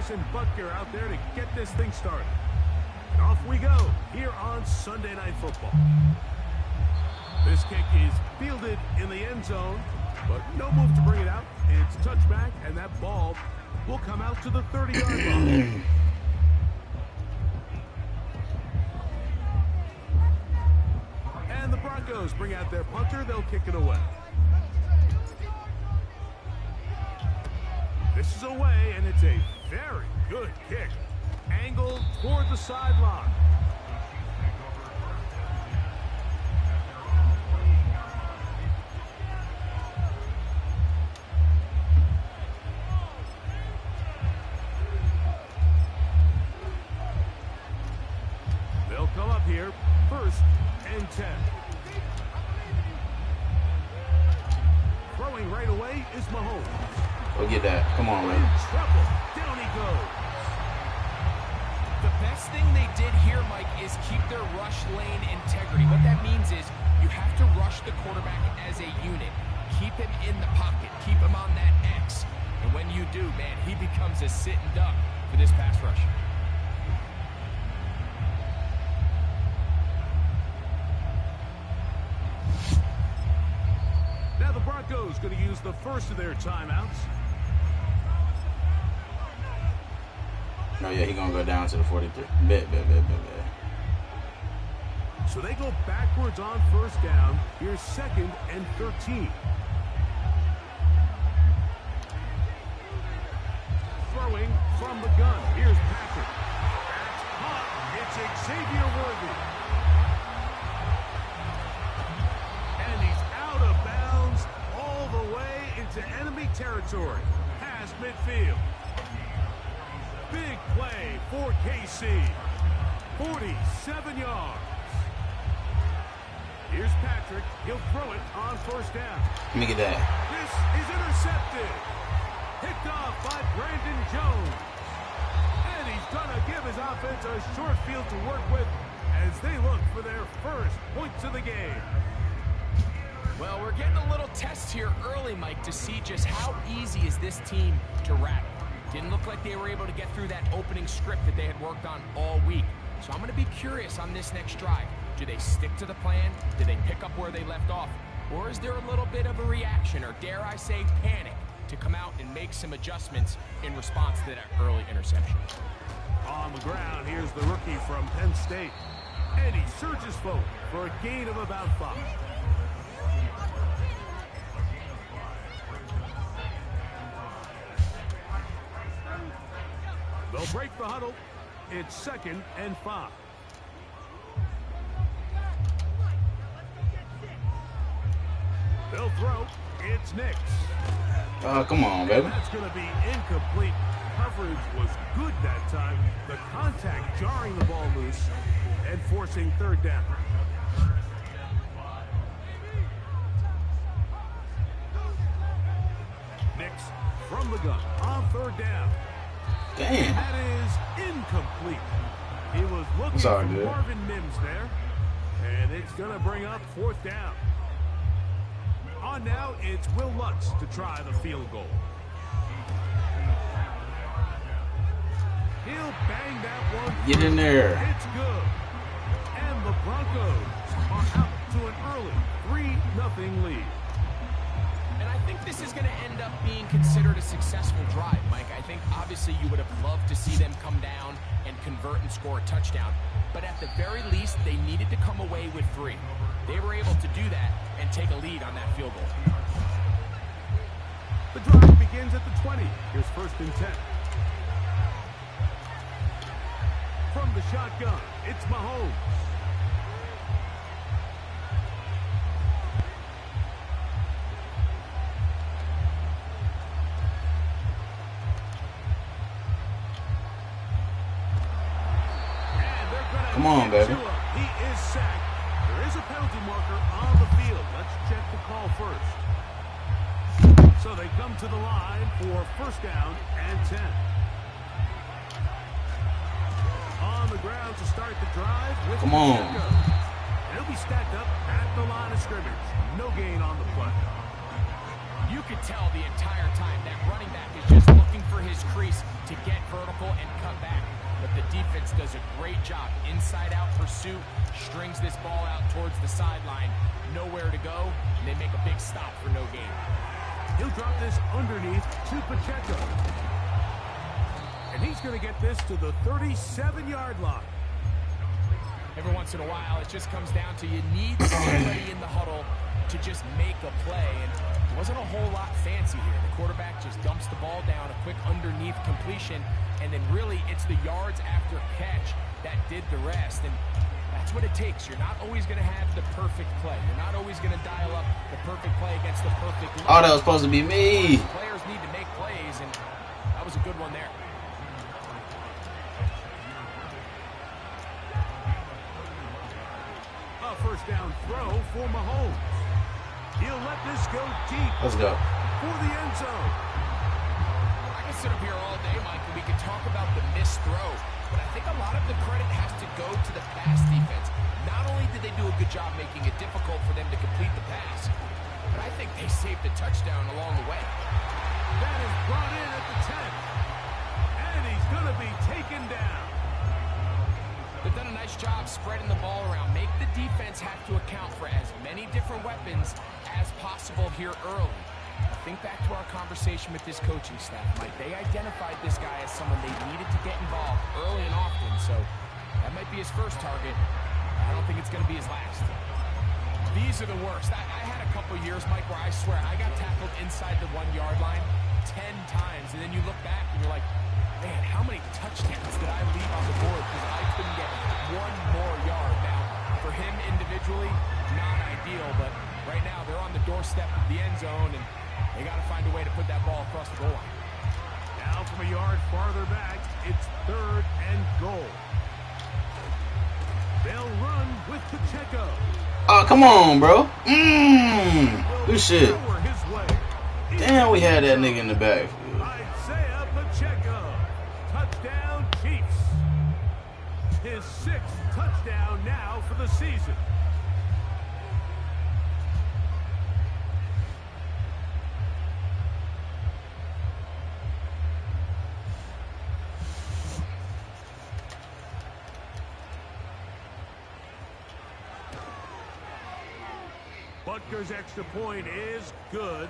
Harris and Butker out there to get this thing started. And off we go here on Sunday Night Football. This kick is fielded in the end zone, but no move to bring it out. It's touchback, and that ball will come out to the 30-yard line. And the Broncos bring out their punter. They'll kick it away. This is away, and it's a very good kick. Angled toward the sideline. They'll come up here, 1st and 10. Throwing right away is Mahomes. Go get that. Come on, man. Trouble. Down he goes. The best thing they did here, Mike, is keep their rush lane integrity. What that means is you have to rush the quarterback as a unit. Keep him in the pocket. Keep him on that X. And when you do, man, he becomes a sitting duck for this pass rush. Now the Broncos going to use the first of their timeouts. Oh, yeah, he's going to go down to the 43. Bet. So they go backwards on 1st down. Here's 2nd and 13. Throwing from the gun. Here's Patrick. That's caught. It's Xavier Worthy. And he's out of bounds all the way into enemy territory. Past midfield. Big play for KC. 47 yards. Here's Patrick. He'll throw it on 1st down. Let me get that. This is intercepted. Picked off by Brandon Jones. And he's going to give his offense a short field to work with as they look for their first points of the game. Well, we're getting a little test here early, Mike, to see just how easy is this team to rattle. Didn't look like they were able to get through that opening script that they had worked on all week. So I'm going to be curious on this next drive. Do they stick to the plan? Do they pick up where they left off? Or is there a little bit of a reaction, or dare I say panic, to come out and make some adjustments in response to that early interception? On the ground, here's the rookie from Penn State. And he surges forward for a gain of about 5. They'll break the huddle. It's 2nd and 5. They'll throw. It's Nix. Oh, come on, baby. That's going to be incomplete. Coverage was good that time. The contact jarring the ball loose and forcing 3rd down. Nix from the gun on 3rd down. Damn. That is incomplete. He was looking for Marvin Mims there. And it's going to bring up 4th down. On now, it's Will Lutz to try the field goal. He'll bang that one. Get in there. It's good. And the Broncos are out to an early 3-0 lead. And I think this is going to end up being considered a successful drive, Mike. I think obviously you would have loved to see them come down and convert and score a touchdown. But at the very least, they needed to come away with 3. They were able to do that and take a lead on that field goal. The drive begins at the 20. Here's 1st and 10. From the shotgun, it's Mahomes. Come on, baby. He is sacked. There is a penalty marker on the field. Let's check the call first. So they come to the line for 1st down and 10. On the ground to start the drive. With Come on. It'll be stacked up at the line of scrimmage. No gain on the play. You could tell the entire time that running back is just looking for his crease to get vertical and cut back. But the defense does a great job. Inside-out pursuit, strings this ball out towards the sideline. Nowhere to go, and they make a big stop for no gain. He'll drop this underneath to Pacheco. And he's going to get this to the 37-yard line. Every once in a while, it just comes down to you need somebody in the huddle to just make a play. And it wasn't a whole lot fancy here. The quarterback just dumps the ball down, a quick underneath completion, and then really it's the yards after catch that did the rest. And that's what it takes. You're not always going to have the perfect play. You're not always going to dial up the perfect play against the perfect look. Oh, that was supposed to be me. Players need to make plays, and that was a good one there. A first down throw for Mahomes. He'll let this go deep. Let's go. For the end zone. I can sit up here all day, Mike, and we can talk about the missed throw, but I think a lot of the credit has to go to the pass defense. Not only did they do a good job making it difficult for them to complete the pass, but I think they saved a touchdown along the way. That is brought in at the 10. And he's going to be taken down. They've done a nice job spreading the ball around. Make the defense have to account for as many different weapons as possible here early. Think back to our conversation with this coaching staff, Mike. They identified this guy as someone they needed to get involved early and often, so that might be his first target. I don't think it's going to be his last. These are the worst. I had a couple years, Mike, where I swear I got tackled inside the 1-yard line 10 times, and then you look back and you're like, man, how many touchdowns did I leave on the board because I couldn't get one more yard? Now, for him individually, not ideal, but right now they're on the doorstep of the end zone, and they got to find a way to put that ball across the goal line. Now from a yard farther back, it's 3rd and goal. They'll run with Pacheco. Oh, come on, bro. Good shit. Damn, we had that nigga in the back. Isaiah Pacheco. Touchdown, Chiefs. His 6th touchdown now for the season. Butker's extra point is good,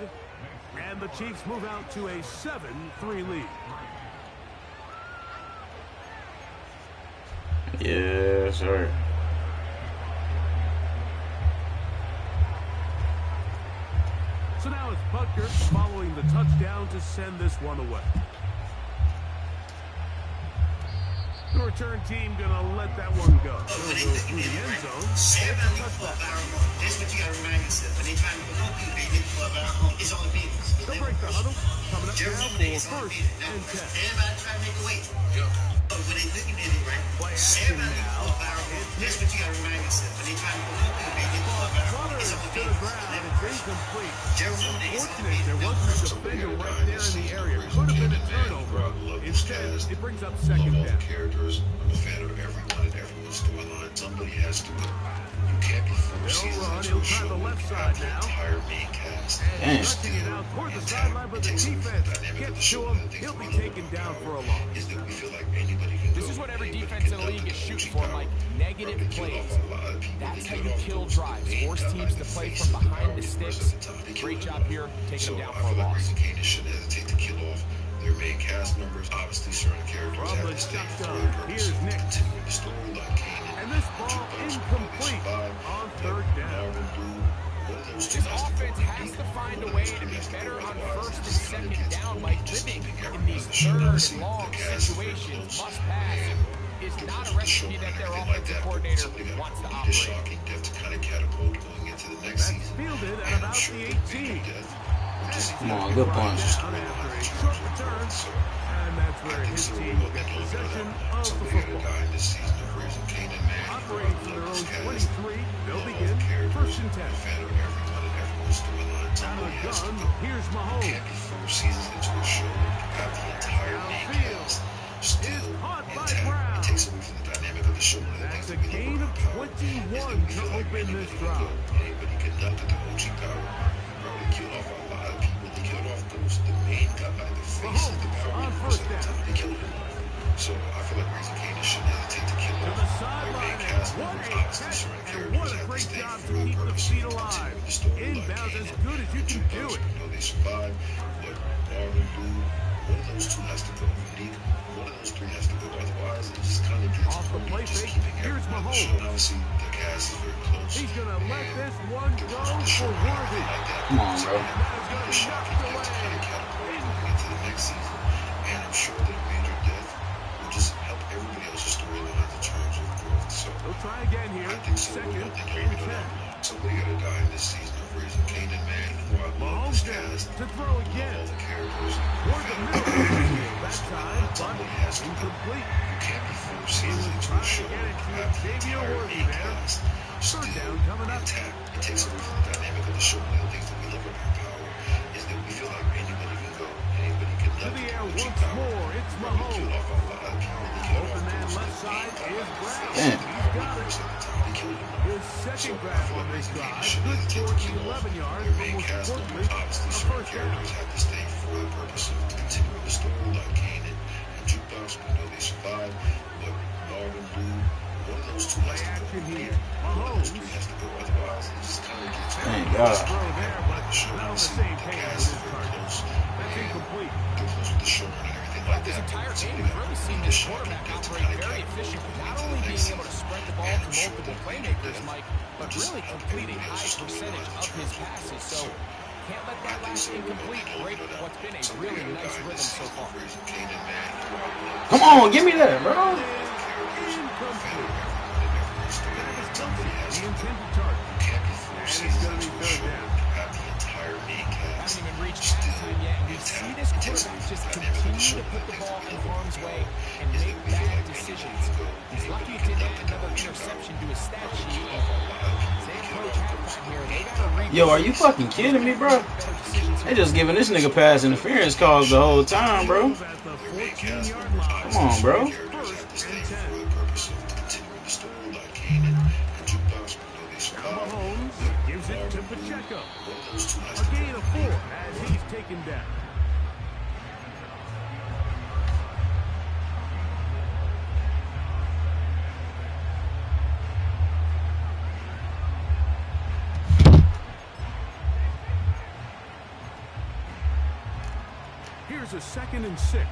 and the Chiefs move out to a 7-3 lead. Yes, sir. So now it's Butker following the touchdown to send this one away. The return team gonna let that one go. They'll go through the end zone. It's a touchback. That's what you gotta remind yourself. When they try to provoke you, they did for it's on business. They'll break the huddle. Coming up now for 1st and 10. Everybody try to make a way. But when they looking at it, right? Play action now. That's what you gotta remind yourself. When they try to provoke you, they did for Flutter it's on to the business. ground. It's incomplete. Unfortunate there wasn't a defender right there in the area. Could have been a turnover. Instead, it brings up 2nd down. Characters. I'm a fan of everyone and everyone's storyline. Somebody has to go. You can't be 4 seasons into a show when you have the entire main cast. Stretching it out toward the sideline, but the defense gets to him. He'll be taken down for a loss. Is that we feel like anybody can This is what every defense in the league is shooting for, Mike. Negative plays. That's how you kill drives. Force teams to play from behind the sticks. Great job here, taking them down for a loss. Canadians shouldn't hesitate to kill off their main cast members. Obviously, certain characters have to stay for the purpose of continuing the storyline. And this ball incomplete on 3rd down. This offense has to find a way to be better on 1st and 2nd down, Mike. Living in these 3rd and long situations, must pass, is not a recipe that their offensive coordinator wants to operate. Shocking death to kind of catapult going into the next That's season. fielded at about the 18. Come on, good punch. Down after a short return, and that's where his team will get possession of the football. Operating from their own 23, they'll begin 1st and 10. Out of the gun, here's Mahomes. Downfield is caught by Brown. That's a gain of 21 to open this drive. But he conducted the OG power. Probably killed off a lot of people Broncos, the main guy, the face of the power was at the time they killed him. So I feel like Raising Canaan shouldn't hesitate to kill off their main cast members. Obviously, certain characters have to stay for the purpose of continuing the story, like Canaan and Jukebox. We know they survived, but Marvin, Lou, one of those two has to go. Neither one of those three has to go. Otherwise, it just kind of gets corny, just keeping everyone on the show. Obviously, the cast is very close. He's gonna let this one go for Worthy. Come on, bro. The shocking gift to kind of catapult going into the next season, and I'm sure that a major death will just help everybody else's storylines in terms of growth. So We'll try again here. I think so. I Second think and 10. somebody got to die in this season of Raising Canaan, man. Who I love this cast, To throw again. all the characters. Toward the middle. That time, Somebody but has to go. incomplete. You can't be 4 seasons into a show and have the entire main cast still intact. It takes away from the dynamic of the show. One of the things that we love about Power is that we feel like anybody can go, anybody can To the air levitate once Power. more. It's Really Mahomes. killed off a lot of people. They killed Open off man those left that side main is guy, Brown. the face. Damn. He's got it. At the time, they killed him. His second So grab I feel on like this Raising Canaan drive. shouldn't Good hesitate for to kill off 11 yards, their but main most cast importantly, members. Obviously, a certain first down. characters have to stay for the purpose of continuing the story, like Canaan and Jukebox. We know they survived, but Marvin, Lou, one of those two has to go. Action here. One of those Mahomes. three has to go. Otherwise, it just kind of gets Thank Throw God. there, but not on the same The page cast with is his very target. close. That's incomplete. They're close with the show and everything like This that. entire But game, somebody we've got really to seen be this the shocking quarterback death to operate kind of very catapult efficient, going not into the only next being able to season. spread the ball And to I'm sure multiple that playmakers, Death Mike, but will just really help completing everybody high else's percentage storylines in of his terms of passes. growth. So can't let that last incomplete break what's been a really nice rhythm so far. Come on, give me that, bro. The intended target. And it's gonna be third down. Have the entire main cast Haven't even reached still halftime yet, and we intact. see this It takes quarterback away just from the dynamic of the continue show. to put the One of the ball things in we love harm's about way Power and is make that we feel bad like decisions. anybody can go, He's lucky anybody it didn't can add another levitate interception Power. to his stat They sheet. killed off a lot of people. They They killed approach off those halftime here. They main got to guys. Yo, are you fucking kidding me, bro? They just giving this nigga pass interference calls the whole time, bro. At the 14-yard line. Come on, bro. Characters have to stay for the purpose of continuing the story, like Canaan and Jukebox. We know they Now survived. Mahomes gives it to Pacheco. One of those two has A to gain go. of 4 as he's taken down. Here's a 2nd and 6.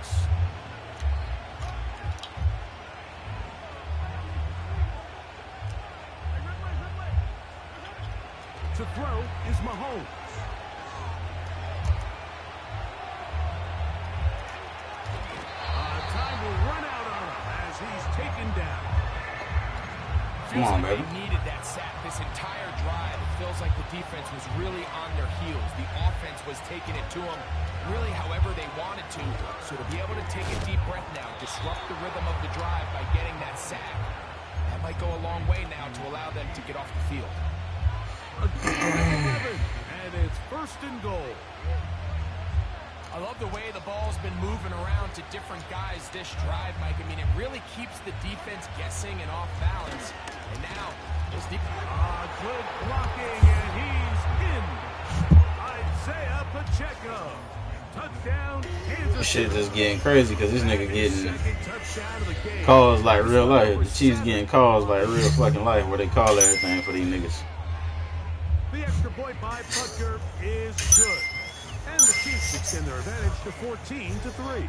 To throw is Mahomes. Time will run out on him as he's taken down. Come Feels on, like baby. they needed that sack this entire drive. It feels like the defense was really on their heels. The offense was taking it to them really however they wanted to. So to be able to take a deep breath now, disrupt the rhythm of the drive by getting that sack, that might go a long way now to allow them to get off the field. A gain of 11, and it's 1st and goal. I love the way the ball's been moving around to different guys this drive, Mike. I mean, it really keeps the defense guessing and off balance. And now, this Good blocking, and he's in. Isaiah Pacheco. Touchdown, Kansas This shit City. just getting crazy because this nigga getting Second touchdown of the game. calls like real life. The Chiefs getting calls like real fucking life where they call everything for these niggas. The extra point by Butker is good. And the Chiefs extend their advantage to 14-3.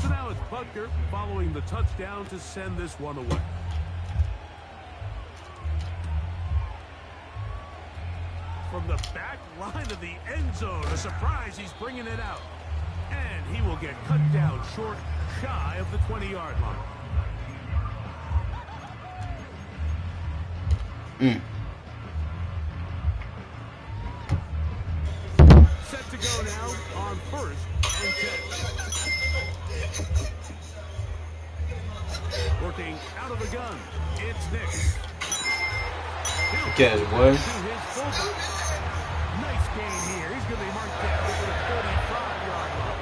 So now it's Butker following the touchdown to send this one away. From the back line of the end zone, a surprise, he's bringing it out. And he will get cut down short, shy of the 20-yard line. Set to go now on 1st and 10. Working out of the gun, it's Nick. Catch, boy. To his fullback. Nice gain here. He's going to be marked down for the 45-yard line.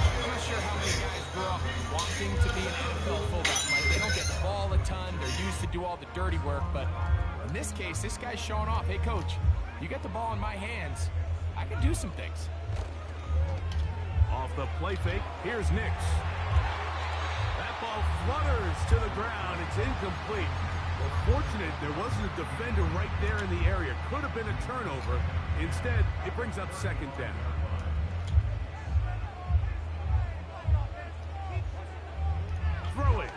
I'm not sure how many guys grew up wanting to be an NFL fullback, Mike. They don't get the ball a ton. They're used to do all the dirty work. But in this case, this guy's showing off. Hey, coach, you get the ball in my hands, I can do some things. Off the play fake, here's Nix. That ball flutters to the ground. It's incomplete. Well, fortunate there wasn't a defender right there in the area. Could have been a turnover. Instead, it brings up second down. Throwing,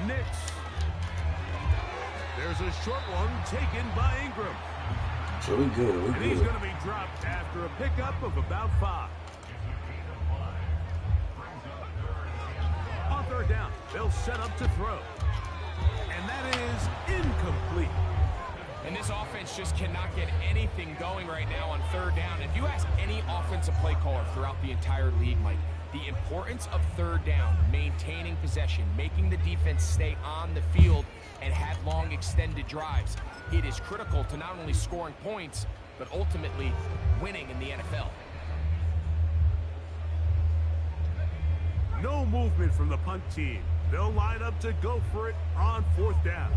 Nix. There's a short one taken by Ingram. So we good, we And good. he's going to be dropped after a pickup of about 5. On third down, they'll set up to throw. And that is incomplete. And this offense just cannot get anything going right now on third down. If you ask any offensive play caller throughout the entire league, Mike, the importance of third down, maintaining possession, making the defense stay on the field, and have long extended drives, it is critical to not only scoring points, but ultimately winning in the NFL. No movement from the punt team. They'll line up to go for it on fourth down.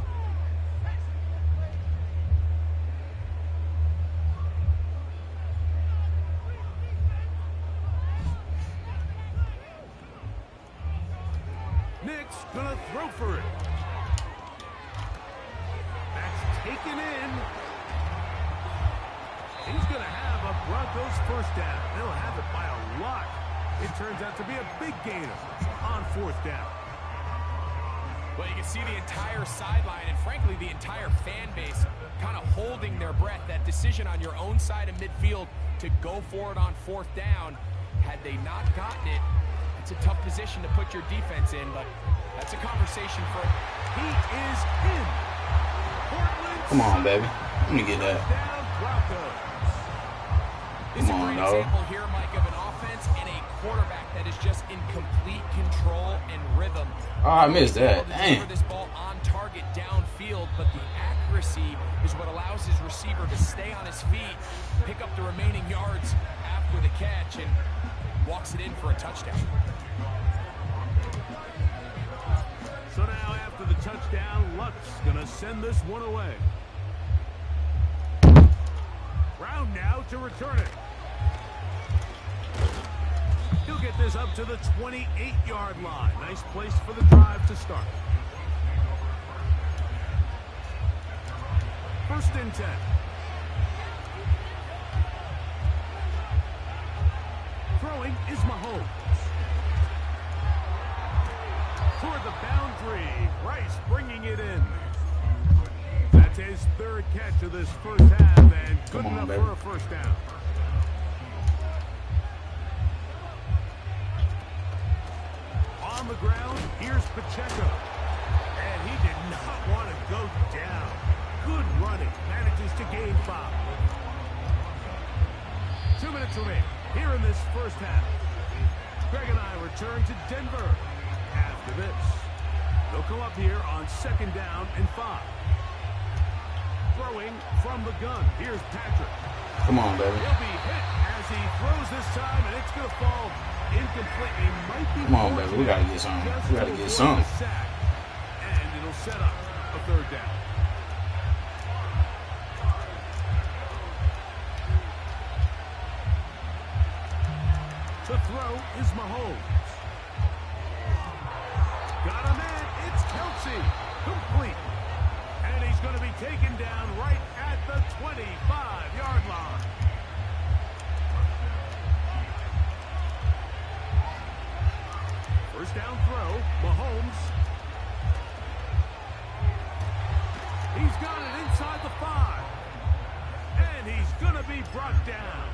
Nick's gonna throw for it. That's taken in. He's gonna have a Broncos first down. They'll have it by a lot. It turns out to be a big gainer on fourth down. Well, you can see the entire sideline and, frankly, the entire fan base kind of holding their breath. That decision on your own side of midfield to go for it on fourth down, had they not gotten it, it's a tough position to put your defense in, but that's a conversation for... He is in. Portland. Come on, baby. Let me get that. Down Broncos. It's Come a on, great dog. example here, Mike, of an offense and a quarterback that is just in complete control and rhythm. Oh, I missed that. Deliver Damn. this ball on target downfield, but the accuracy is what allows his receiver to stay on his feet, pick up the remaining yards after the catch, and walks it in for a touchdown. So now after the touchdown, Luck's going to send this one away. Brown now to return it. He'll get this up to the 28-yard line. Nice place for the drive to start. First and 10. Throwing is Mahomes. Toward the boundary. Rice bringing it in. That's his third catch of this first half, and good enough for a first down. On the ground, here's Pacheco. And he did not want to go down. Good running. Manages to gain 5. 2 minutes remaining here in this first half. Greg and I return to Denver after this. They'll come up here on second down and 5. Throwing from the gun. Here's Patrick. Come on, baby. He'll be hit as he throws this time, and it's going to fall incomplete. He might be Come on, baby. We got to get something. We got to get something. And it'll set up a third down. To throw is Mahomes. Got him in. It's Kelsey. Complete. And he's going to be taken down right at the 25-yard line. First down throw, Mahomes. He's got it inside the 5. And he's going to be brought down.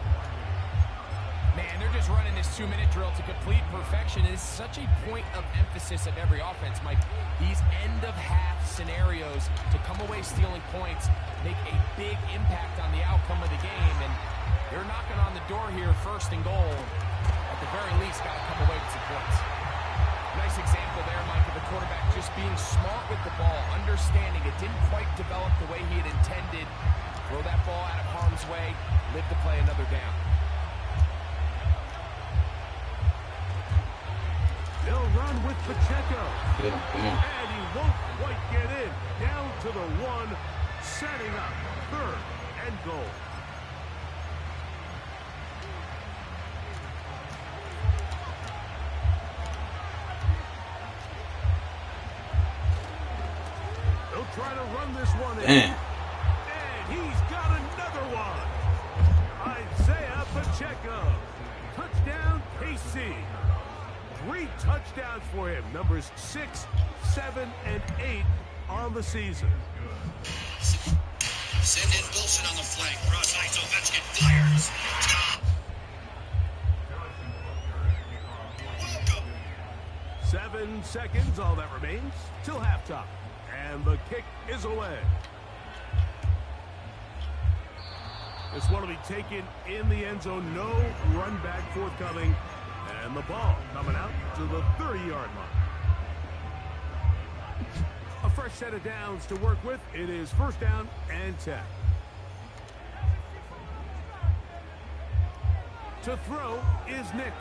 Man, they're just running this 2-minute drill to complete perfection. It is such a point of emphasis of every offense, Mike. These end-of-half scenarios to come away stealing points make a big impact on the outcome of the game. And they're knocking on the door here, first and goal. At the very least, got to come away with some points. Nice example there, Mike, of the quarterback just being smart with the ball, understanding it didn't quite develop the way he had intended. Throw that ball out of harm's way, live to play another down. They'll run with Pacheco. Yeah, come on. And he won't quite get in. Down to the 1, setting up third and goal. try to run this one in. Damn. And he's got another one. Isaiah Pacheco. Touchdown, KC. 3 touchdowns for him. Numbers 6, 7, and 8 on the season. Send in Wilson on the flank. Cross-eyes, Ovechkin fires. 7 seconds, all that remains, till halftime. And the kick is away. This one will be taken in the end zone. No run back forthcoming. And the ball coming out to the 30-yard line. A fresh set of downs to work with. It is 1st down and 10. To throw is Nix.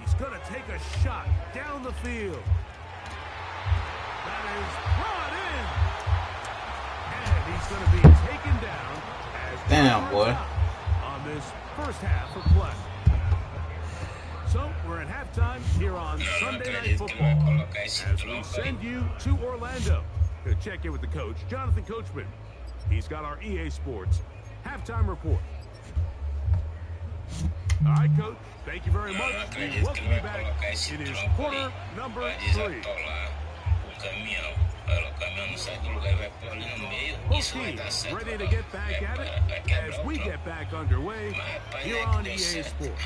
He's going to take a shot down the field. That is brought in. And he's going to be taken down. Damn, boy. On this first half of play. So we're at halftime here on Sunday Night Football as we send you to Orlando to check in with the coach, Jonathan Coachman. He's got our EA Sports halftime report. All right, Coach. Thank you very much. We welcome you back. It is quarter number 3. Both teams ready to get back at it as we get back underway here on EA Sports.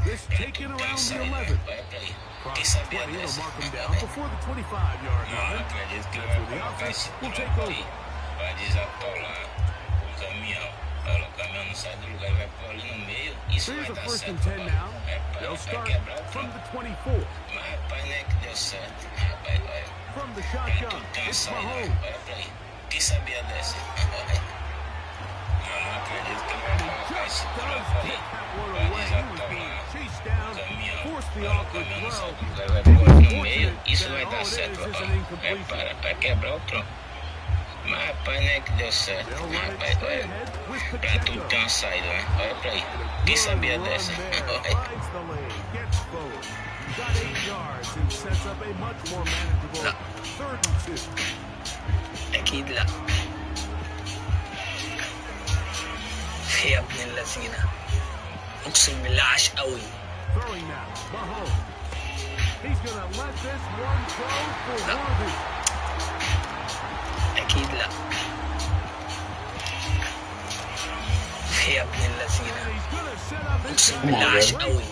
This taken around the 11. Cross 20 will mark him down before the 25-yard line. That's where the offense will take over. Here's a 1st and 10 now. They'll start from the 24. From the shotgun, it's Mahomes. Just does get that one away. He was being chased down, forced the awkward throw. Mas rapaz, né, que deu certo. Rapaz, olha, pra tudo tem uma saída, né? Olha pra aí. Quem sabia dessa? أكيد لا. يا ابن الذين أقسم بالله عاش قوي. أكيد لا. يا ابن الذين أقسم بالله عاش قوي.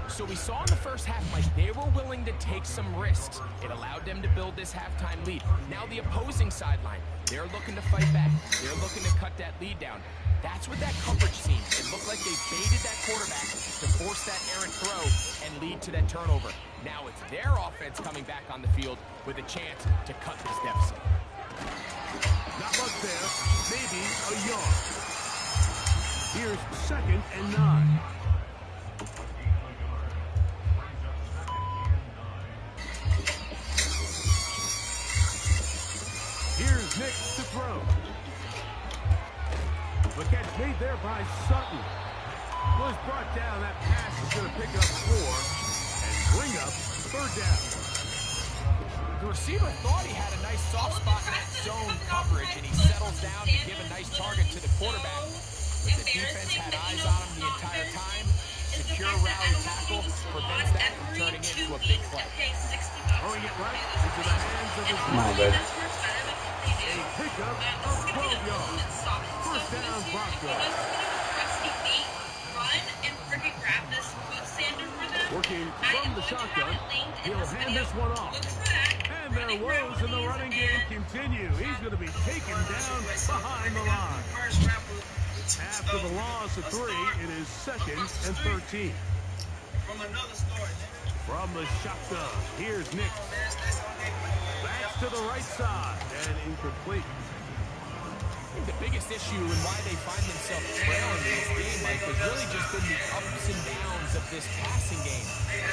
So we saw in the first half, Mike, they were willing to take some risks. It allowed them to build this halftime lead. Now the opposing sideline, they're looking to fight back. They're looking to cut that lead down. That's what that coverage seemed. It looked like they baited that quarterback to force that errant throw and lead to that turnover. Now it's their offense coming back on the field with a chance to cut this deficit. Not much there. Maybe a yard. Here's 2nd and 9. Here's Nick to throw. The catch made there by Sutton. Was brought down. That pass is going to pick up 4 and bring up 3rd down. The receiver thought he had a nice soft spot in that zone coverage, and he settles down to give a nice target to the quarterback. But the defense had eyes on him the entire time. Secure rally tackle prevents that from turning into a big play. Throwing it right into the hands of his man. A pickup of 12 yards. 1st down, Broncos. Working from the shotgun, he'll hand this one off. And their woes in the running game continue. He's going to be taken down behind the line. After the loss of 3, it is 2nd and 13. From the shotgun, here's Nick. That's to the right side and incomplete. I think the biggest issue and why they find themselves trailing in this game, Mike, has really just been the ups and downs of this passing game.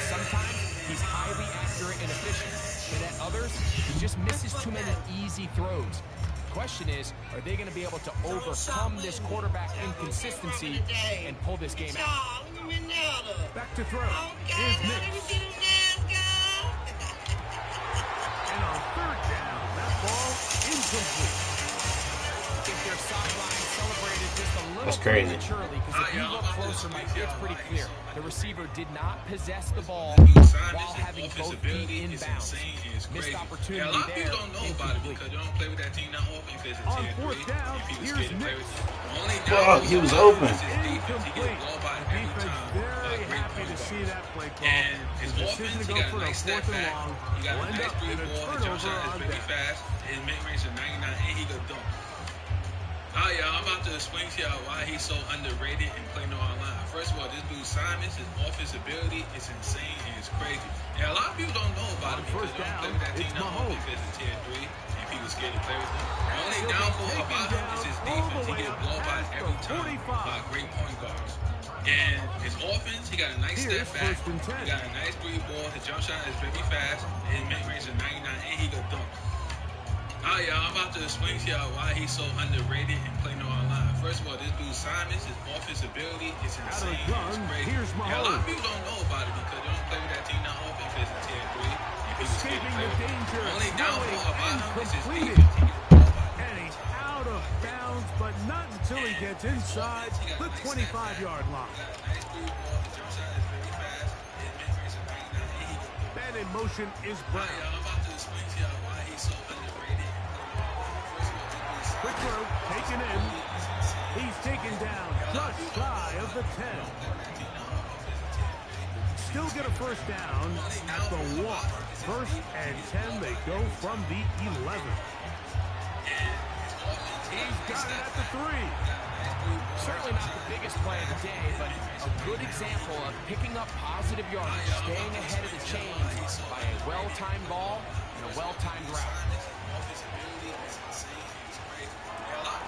Sometimes he's highly accurate and efficient, but at others, he just misses too many easy throws. The question is, are they going to be able to overcome this quarterback inconsistency and pull this game out? Back to throw. Here's Nix. And on third down, that ball incomplete. I think their sideline celebrated just a little That's crazy. prematurely, because if you look closer, Mike, it's pretty clear. The receiver did not possess the ball while having both feet inbounds. Missed opportunity a lot of there. people don't know about it because they don't play with that team that often because it's On tier 3. fourth down, If he was here's scared to play Nix. with them. Only Fuck, he was open. His defense. He gets Incomplete. ball by The every defense time. very Great happy point to see guards. that play call. And his The decision offense, to he go got for a the nice step fourth and back. long. He got Will a end nice up in a 3-ball. His jump turnover shot is on very down. fast. His mid-range is 99, and he could dunk. Alright, y'all, I'm about to explain to y'all why he's so underrated and play no online. First of all, this dude Simons, his offense ability is insane and it's crazy. And a lot of people don't know about him because they don't play with that team that often because it's tier 3 and people scared to play with him. The only downfall about him is his defense. He gets ball by every time by great point guards. And his offense, he got a nice step back. He got a nice 3-ball. His jump shot is very fast. His mid-range is 99 and he could dunk. Alright, y'all, I'm about to explain to y'all why he's so underrated and play no online. First of all, this dude Simons, his offense ability is insane. It's crazy. And a lot of people don't know about it because they don't play with that team that often because it's tier 3 and people scared to play with him. The only downfall about him is his defense. He gets ball by. And he's out of bounds, but not until he gets inside the 25-yard line. Nice 3-ball. His jump shot is very fast. His mid-range is 99 and he could dunk. And in motion is Brown. Alright, y'all, I'm about to explain to y'all why he's so underrated. Quick throw, taken in. He's taken down just shy of the 10. Still get a first down at the 1. First and 10, they go from the 11. He's got it at the 3. Certainly not the biggest play of the day, but a good example of picking up positive yardage, staying ahead of the chains by a well-timed ball and a well-timed route.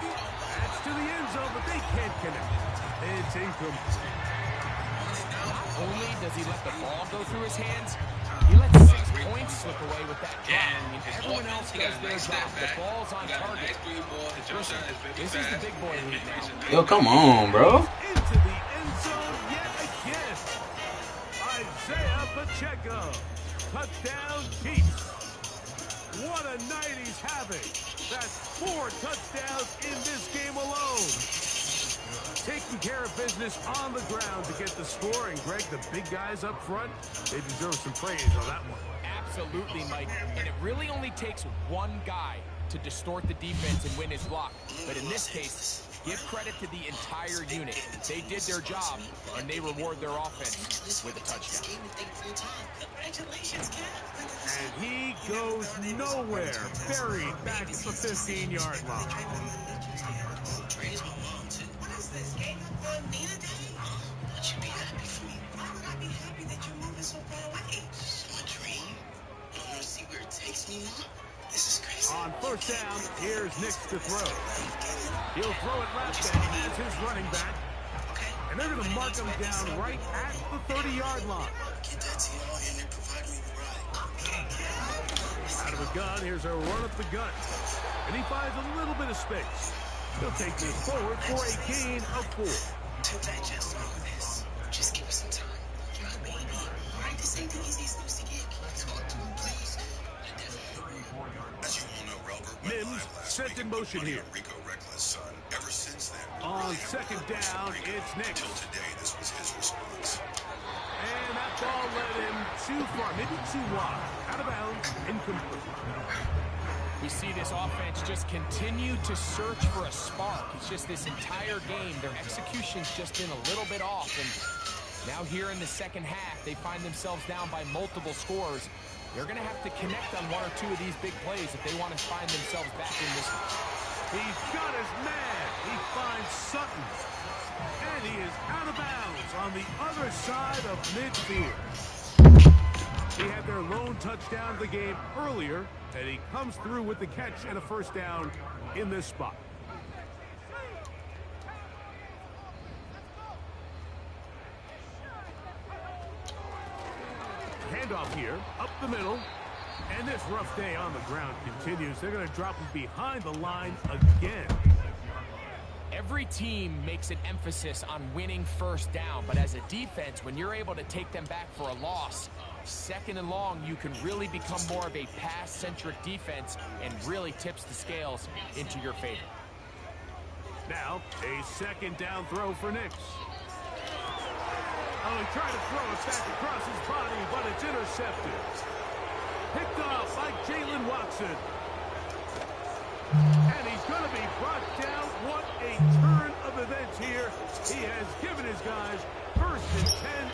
That's to the end zone, but they can't connect. It's incomplete. Not only does he let the ball go through his hands, he lets 6 points slip away with that drop. I mean, everyone else does their job. The ball's on target. Listen, this is the big boy league now. Yo, come on, bro. Into the end zone yet again. Isaiah Pacheco. Touchdown Chiefs. What a night he's having. That's 4 touchdowns in this game alone. Taking care of business on the ground to get the score. And Greg, the big guys up front, they deserve some praise on that one. Absolutely, Mike. And it really only takes one guy to distort the defense and win his block. But in this case, give credit to the entire unit. They did their job, and they reward their offense with a touchdown. And he goes nowhere. Buried back at the 15-yard line. On first down, here's Nix to throw. He'll throw it left and has his running back. And they're going to mark him down right at the 30-yard line. Out of the gun, here's a run up the gut. And he finds a little bit of space. He'll take this forward for a gain of 4. Just give us some time. You're my baby. Right? This ain't the easiest news to get. Talk to him, please. As you all know, Robert, Mims set in motion here. Rico Reckless' son. Ever since then, On second down, it's Nix. until today, this was his response. And that ball led him too far, maybe too wide. Out of bounds, incomplete. We see this offense just continue to search for a spark. It's just this entire game, their execution's just been a little bit off. And now here in the second half, they find themselves down by multiple scores. They're going to have to connect on 1 or 2 of these big plays if they want to find themselves back in this one. He's got his man. He finds Sutton. And he is out of bounds on the other side of midfield. He had their lone touchdown of the game earlier, and he comes through with the catch and a first down in this spot. Handoff here, up the middle. And this rough day on the ground continues. They're going to drop him behind the line again. Every team makes an emphasis on winning first down, but as a defense, when you're able to take them back for a loss, second and long, you can really become more of a pass-centric defense and really tips the scales into your favor. Now, a second down throw for Nix. Oh, he tried to throw it back across his body, but it's intercepted. Picked off by Jalen Watson. And he's going to be brought down. What a turn of events here. He has given his guys first and 10.